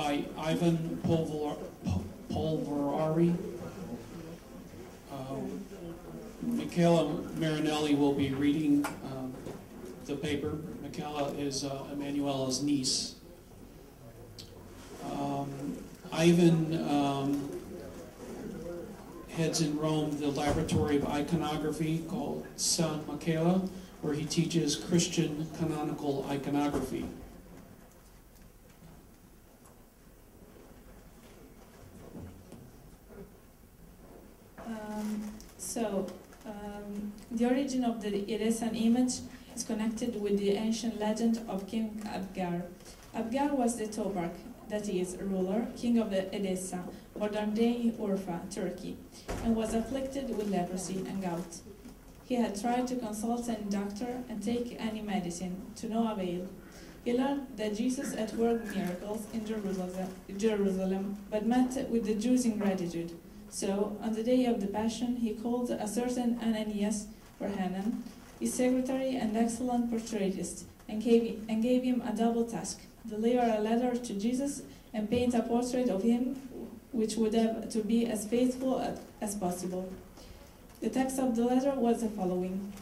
by Ivan Polverari. Mikella Marinelli will be reading the paper. Mikella is Emanuela's niece. Ivan heads in Rome the laboratory of iconography called San Mikella, where he teaches Christian canonical iconography. The origin of the Edessan image is connected with the ancient legend of King Abgar. Abgar was the Tobruk, that is, ruler, king of the Edessa, modern-day Urfa, Turkey, and was afflicted with leprosy and gout. He had tried to consult any doctor and take any medicine, to no avail. He learned that Jesus had worked miracles in Jerusalem, but met with the Jews' ingratitude. So, on the day of the Passion, he called a certain Ananias, or Hanan, his secretary and excellent portraitist, and gave him a double task: deliver a letter to Jesus and paint a portrait of him which would have to be as faithful as possible. The text of the letter was the following: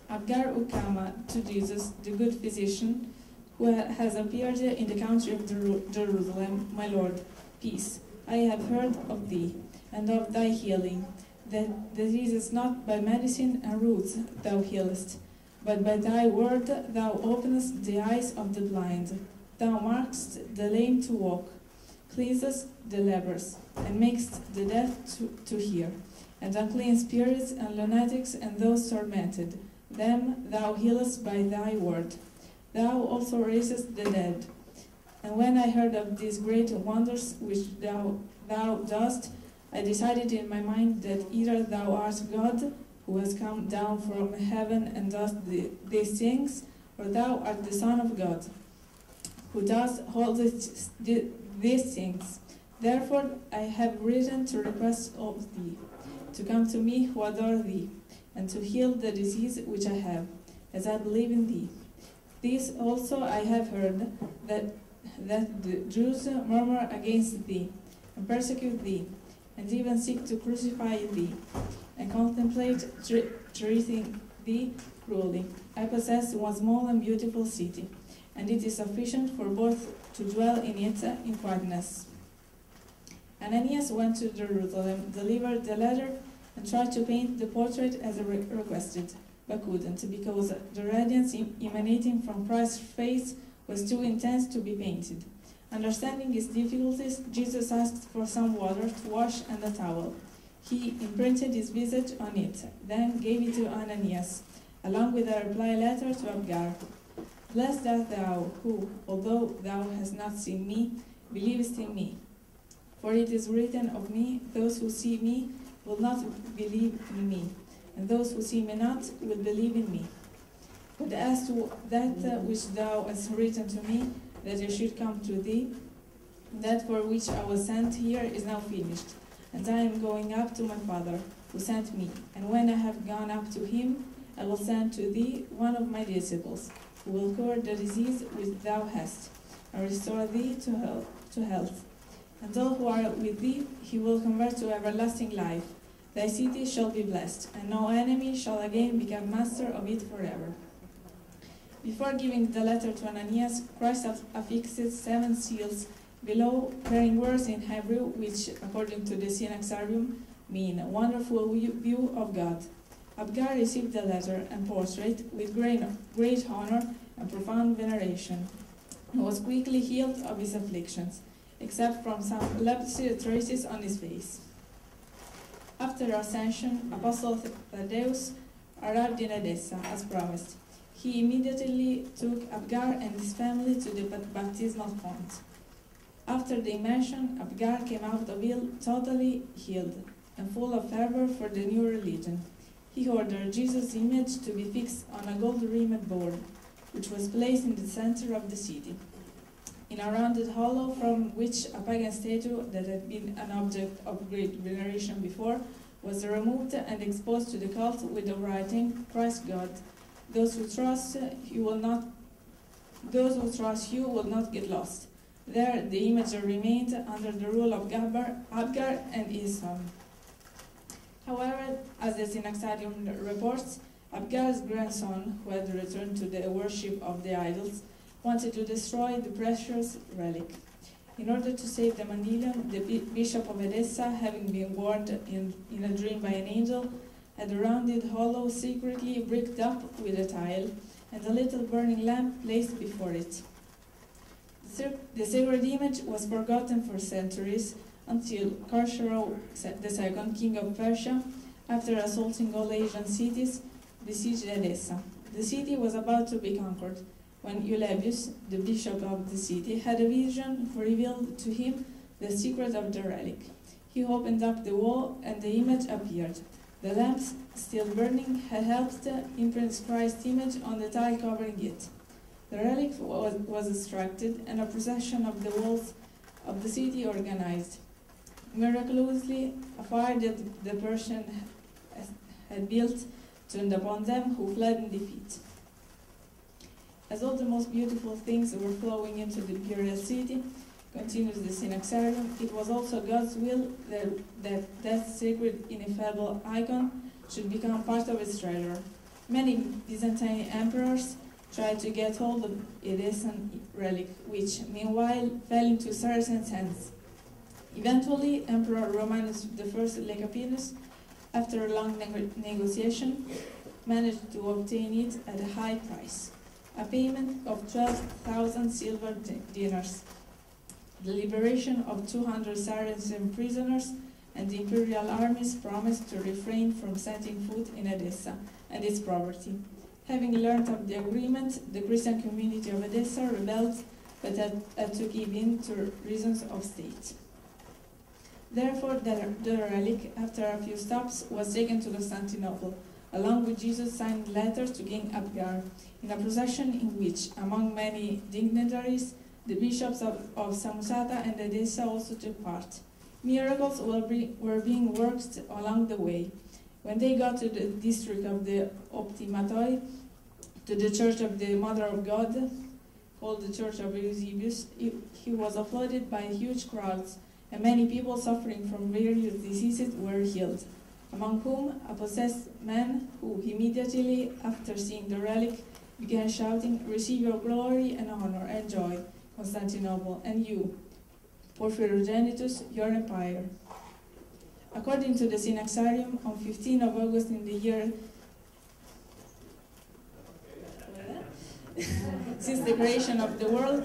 Abgar Ukama to Jesus, the good physician, who has appeared in the country of Jerusalem, my Lord, peace. I have heard of thee, and of thy healing, that it is not by medicine and roots thou healest, but by thy word thou openest the eyes of the blind. Thou markest the lame to walk, cleansest the lepers, and makest the deaf to hear, and unclean spirits and lunatics and those tormented. Them thou healest by thy word. Thou also raisest the dead. And when I heard of these great wonders which thou dost, I decided in my mind that either thou art God, who has come down from heaven and does these things, or thou art the Son of God, who does all these things. Therefore I have written to request of thee, to come to me who adore thee, and to heal the disease which I have, as I believe in thee. This also I have heard, that the Jews murmur against thee, and persecute thee, and even seek to crucify thee, and contemplate treating thee cruelly. I possess one small and beautiful city, and it is sufficient for both to dwell in it in quietness. Ananias went to Jerusalem, delivered the letter, and tried to paint the portrait as requested, but couldn't, because the radiance emanating from Christ's face was too intense to be painted. Understanding his difficulties, Jesus asked for some water to wash and a towel. He imprinted his visage on it, then gave it to Ananias, along with a reply letter to Abgar. Blessed art thou, who, although thou hast not seen me, believest in me. For it is written of me, those who see me will not believe in me, and those who see me not will believe in me. But as to that which thou hast written to me, that I should come to thee, that for which I was sent here is now finished, and I am going up to my Father, who sent me, and when I have gone up to him, I will send to thee one of my disciples, who will cure the disease which thou hast, and restore thee to health. And all who are with thee he will convert to everlasting life. Thy city shall be blessed, and no enemy shall again become master of it forever. Before giving the letter to Ananias, Christ affixed 7 seals below, bearing words in Hebrew, which, according to the Synaxarium, mean wonderful view of God. Abgar received the letter and portrait with great honor and profound veneration, and was quickly healed of his afflictions, except from some leprosy traces on his face. After ascension, Apostle Thaddeus arrived in Edessa, as promised. He immediately took Abgar and his family to the baptismal font. After the immersion, Abgar came out of it totally healed and full of fervor for the new religion. He ordered Jesus' image to be fixed on a gold-rimmed board, which was placed in the center of the city, in a rounded hollow from which a pagan statue that had been an object of great veneration before was removed and exposed to the cult with the writing, Christ God. Those who trust you will not get lost. There, the image remained under the rule of Abgar and his son. However, as the Synaxarium reports, Abgar's grandson, who had returned to the worship of the idols, wanted to destroy the precious relic. In order to save the Mandylion, the bishop of Edessa, having been warned in a dream by an angel, had a rounded hollow secretly bricked up with a tile, and a little burning lamp placed before it. The sacred image was forgotten for centuries until Khosrow II, king of Persia, after assaulting all Asian cities, besieged Edessa. The city was about to be conquered, when Eusebius, the bishop of the city, had a vision revealed to him the secret of the relic. He opened up the wall, and the image appeared. The lamps, still burning, had helped imprint Christ's image on the tile covering it. The relic was extracted, and a procession of the walls of the city organized. Miraculously, a fire that the Persian had built turned upon them, who fled in defeat. As all the most beautiful things were flowing into the imperial city, continues the Synaxarium, it was also God's will that sacred ineffable icon should become part of its treasure. Many Byzantine emperors tried to get hold of Edessan relic, which meanwhile fell into Saracen hands. Eventually, Emperor Romanus I Lecapinus, after a long negotiation, managed to obtain it at a high price, a payment of 12,000 silver dinars, the liberation of 200 Saracen prisoners, and the imperial armies promised to refrain from setting foot in Edessa and its property. Having learned of the agreement, the Christian community of Edessa rebelled, but had to give in to reasons of state. Therefore, the relic, after a few stops, was taken to Constantinople, along with Jesus' signed letters to King Abgar, in a procession in which, among many dignitaries, the bishops of Samosata and Edessa also took part. Miracles were being worked along the way. When they got to the district of the Optimatoi, to the Church of the Mother of God, called the Church of Eusebius, he was applauded by huge crowds, and many people suffering from various diseases were healed, among whom a possessed man who immediately after seeing the relic began shouting, "Receive your glory and honor and joy, Constantinople, and you, Porphyrogenitus, your empire." According to the Synaxarium, on 15th of August in the year since the creation of the world,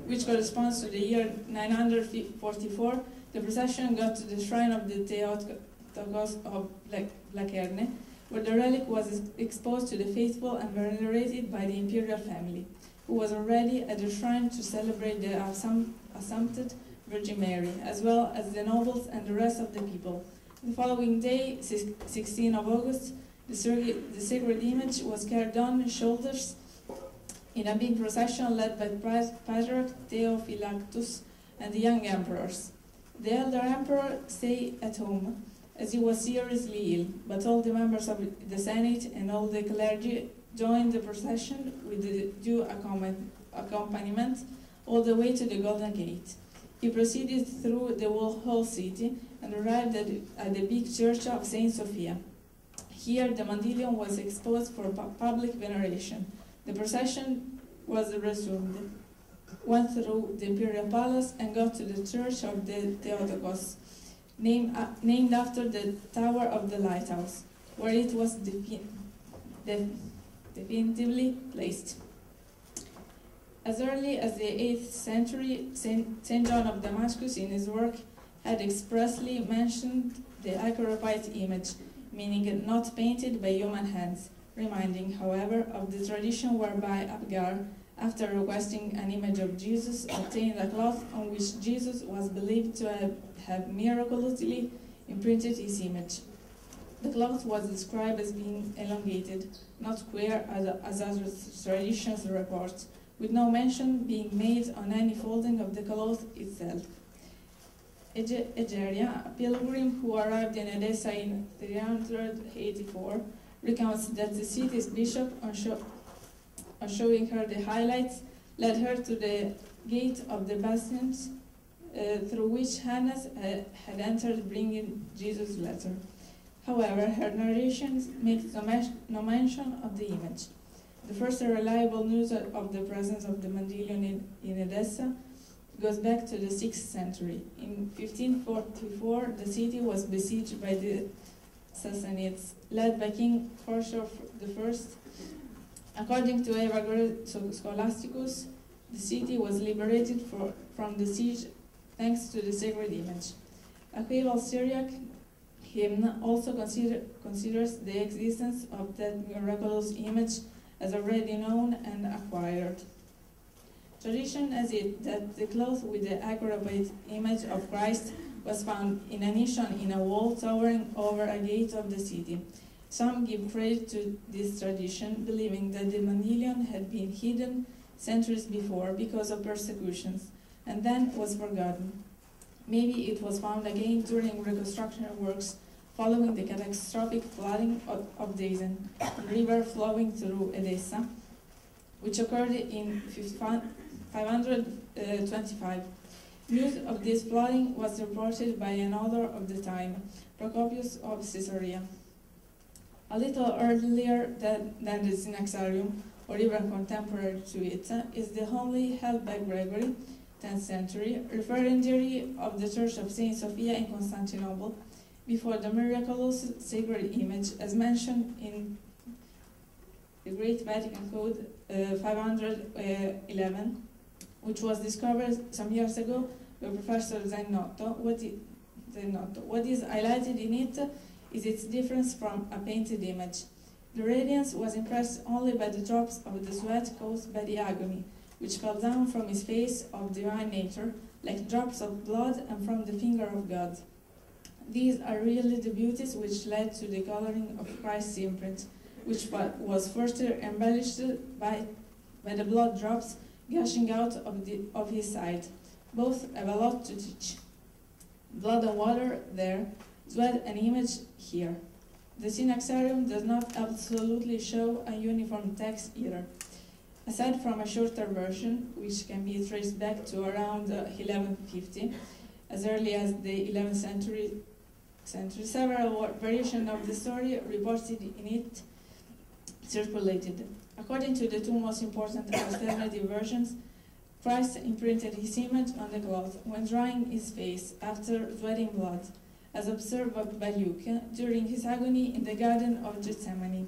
which corresponds to the year 944, the procession got to the shrine of the Theotokos of Blackerne, where the relic was exposed to the faithful and venerated by the imperial family, who was already at the shrine to celebrate the Assumpted Virgin Mary, as well as the nobles and the rest of the people. The following day, 16th of August, the sacred image was carried on shoulders in a big procession led by Patriarch Theophylactus and the young emperors. The elder emperor stayed at home, as he was seriously ill, but all the members of the Senate and all the clergy joined the procession with the due accompaniment all the way to the Golden Gate. He proceeded through the whole city and arrived at the big church of Saint Sophia. Here the Mandylion was exposed for public veneration. The procession was resumed, went through the imperial palace and got to the church of the Theotokos, named after the tower of the lighthouse, where it was definitively placed. As early as the 8th century, St. John of Damascus in his work had expressly mentioned the Acharopite image, meaning not painted by human hands, reminding, however, of the tradition whereby Abgar, after requesting an image of Jesus, obtained a cloth on which Jesus was believed to have miraculously imprinted his image. The cloth was described as being elongated, not square as other traditions report, with no mention being made on any folding of the cloth itself. Egeria, a pilgrim who arrived in Edessa in 384, recounts that the city's bishop, on on showing her the highlights, led her to the gate of the bastions through which Hannah had entered bringing Jesus' letter. However, her narration makes no mention of the image. The first reliable news of the presence of the Mandylion in Edessa goes back to the 6th century. In 1544, the city was besieged by the Sassanids, led by King Khosrow I. According to Evagrius Scholasticus, the city was liberated from the siege thanks to the sacred image. A Quaval Syriac hymn also considers the existence of that miraculous image as already known and acquired. Tradition has it that the cloth with the acrobat image of Christ was found in a niche in a wall towering over a gate of the city. Some give credit to this tradition, believing that the Mandylion had been hidden centuries before because of persecutions, and then was forgotten. Maybe it was found again during reconstruction works following the catastrophic flooding of the Isen, a river flowing through Edessa, which occurred in 525. News of this flooding was reported by an author of the time, Procopius of Caesarea. A little earlier than the Synaxarium, or even contemporary to it, is the homily held by Gregory, 10th century, referendary of the Church of Saint Sophia in Constantinople, before the miraculous sacred image, as mentioned in the Great Vatican Code 511, which was discovered some years ago by Professor Zainotto. What is highlighted in it is its difference from a painted image. The radiance was impressed only by the drops of the sweat caused by the agony, which fell down from his face of divine nature, like drops of blood, and from the finger of God. These are really the beauties which led to the coloring of Christ's imprint, which was further embellished by the blood drops gushing out of his side. Both have a lot to teach. Blood and water there, sweat and image here. The Synaxarium does not absolutely show a uniform text either. Aside from a shorter version, which can be traced back to around 1150, as early as the 11th century, several variations of the story reported in it circulated. According to the two most important alternative versions, Christ imprinted his image on the cloth when drying his face after sweating blood, as observed by Luke during his agony in the Garden of Gethsemane.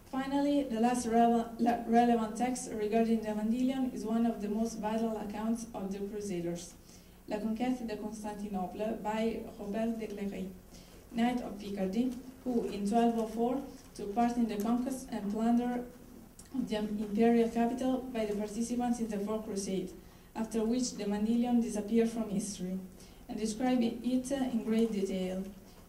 Finally, the last relevant text regarding the Mandylion is one of the most vital accounts of the Crusaders, La Conquête de Constantinople by Robert de Cléry, Knight of Picardy, who in 1204 took part in the conquest and plunder of the imperial capital by the participants in the Fourth Crusade, after which the Mandylion disappeared from history, and describe it in great detail.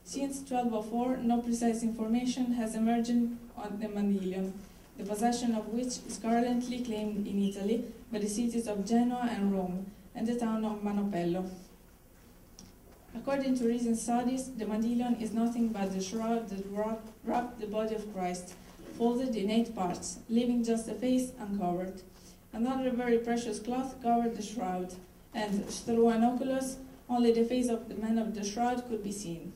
Since 1204, no precise information has emerged on the Mandylion, the possession of which is currently claimed in Italy by the cities of Genoa and Rome, and the town of Manopello. According to recent studies, the Mandylion is nothing but the shroud that wrapped the body of Christ, folded in 8 parts, leaving just the face uncovered. Another very precious cloth covered the shroud, and through an oculus, only the face of the man of the shroud could be seen.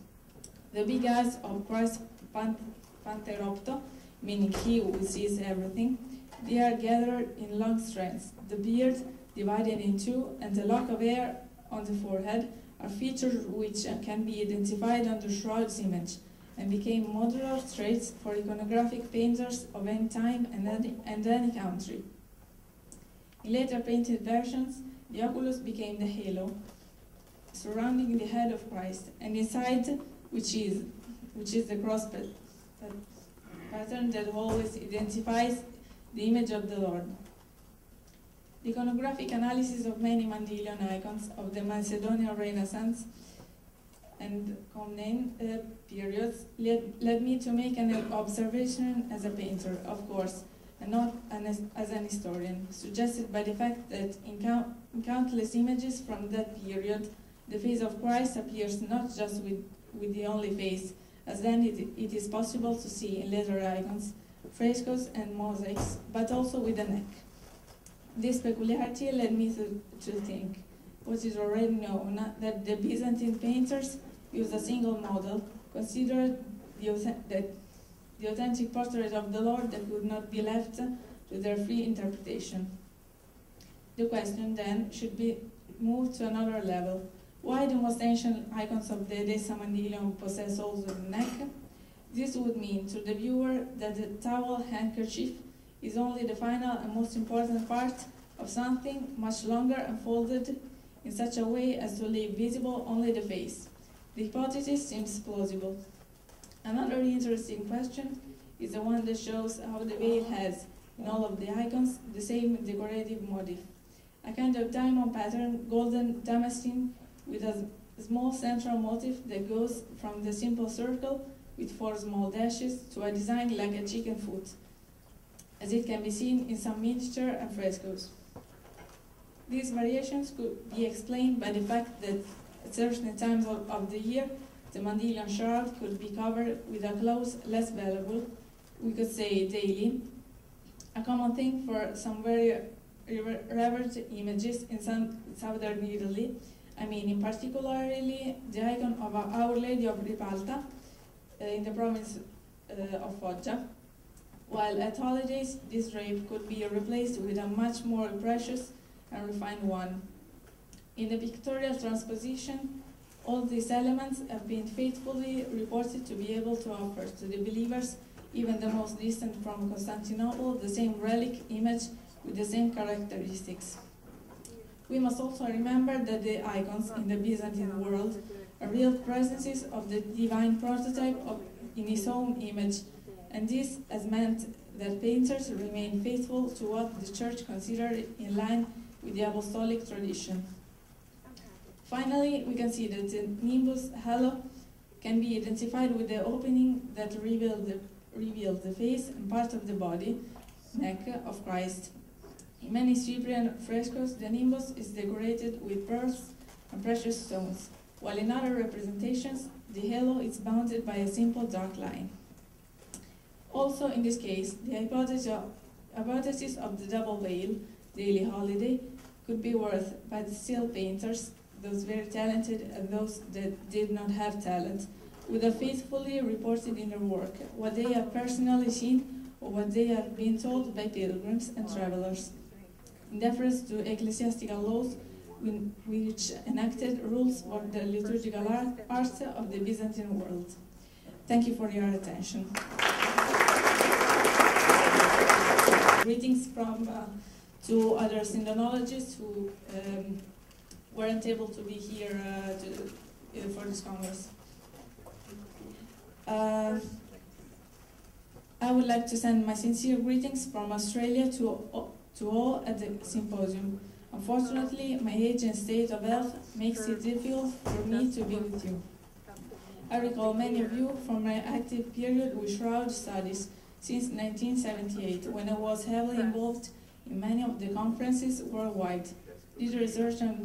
The big eyes of Christ Panteropto, meaning he who sees everything, they are gathered in long strands. The beard, divided in two, and the lock of hair on the forehead are features which can be identified on the shroud's image, and became modular traits for iconographic painters of any time and any country. In later painted versions, the oculus became the halo, surrounding the head of Christ, and inside, which is the cross pattern that always identifies the image of the Lord. The iconographic analysis of many Mandylion icons of the Macedonian Renaissance and Comnene periods led me to make an observation as a painter, of course, and not as an historian, suggested by the fact that in countless images from that period, the face of Christ appears not just with the only face, as then it is possible to see in later icons, frescoes and mosaics, but also with a neck. This peculiarity led me to think, what is already known, that the Byzantine painters used a single model, considered the authentic portrait of the Lord that would not be left to their free interpretation. The question then should be moved to another level. Why do most ancient icons of the Edessa Mandylion possess also the neck? This would mean to the viewer that the towel handkerchief is only the final and most important part of something much longer and folded in such a way as to leave visible only the face. The hypothesis seems plausible. Another interesting question is the one that shows how the veil has, in all of the icons, the same decorative motif. A kind of diamond pattern, golden damascene, with a small central motif that goes from the simple circle with 4 small dashes to a design like a chicken foot, as it can be seen in some miniature and frescoes. These variations could be explained by the fact that at certain times of the year, the Mandylion shroud could be covered with a cloth less valuable, we could say daily, a common thing for some very revered images in southern Italy. I mean, in particularly the icon of Our Lady of Ripalta in the province of Foggia, while at holidays this drape could be replaced with a much more precious and refined one. In the pictorial transposition, all these elements have been faithfully reported to be able to offer to the believers, even the most distant from Constantinople, the same relic image with the same characteristics. We must also remember that the icons in the Byzantine world are real presences of the divine prototype in his own image, and this has meant that painters remain faithful to what the Church considered in line with the apostolic tradition. Finally, we can see that the nimbus halo can be identified with the opening that reveals the face and part of the body, neck, of Christ. In many Cyprian frescoes, the nimbus is decorated with pearls and precious stones, while in other representations, the halo is bounded by a simple dark line. Also, in this case, the hypothesis of the double veil, daily holiday, could be worth by the still painters, those very talented and those that did not have talent, would have faithfully reported in their work what they have personally seen or what they have been told by pilgrims and travelers, in deference to ecclesiastical laws which enacted rules for the liturgical arts of the Byzantine world. Thank you for your attention. Greetings from two other Syndonologists who weren't able to be here for this Congress. I would like to send my sincere greetings from Australia to all at the symposium. Unfortunately, my age and state of health makes it difficult for me to be with you. I recall many of you from my active period with Shroud studies since 1978, when I was heavily involved in many of the conferences worldwide. Did research on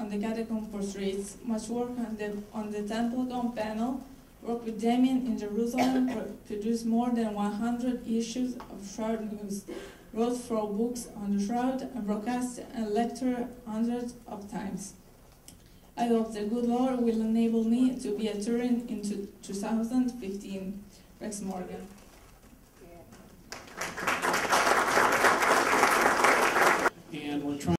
the catacomb portraits, much work on the Templecom panel, worked with Damien in Jerusalem, produced more than 100 issues of Shroud News, wrote 4 books on the Shroud, and broadcast and lectured hundreds of times. I hope the good Lord will enable me to be a Turin in 2015. Rex Morgan. And we're trying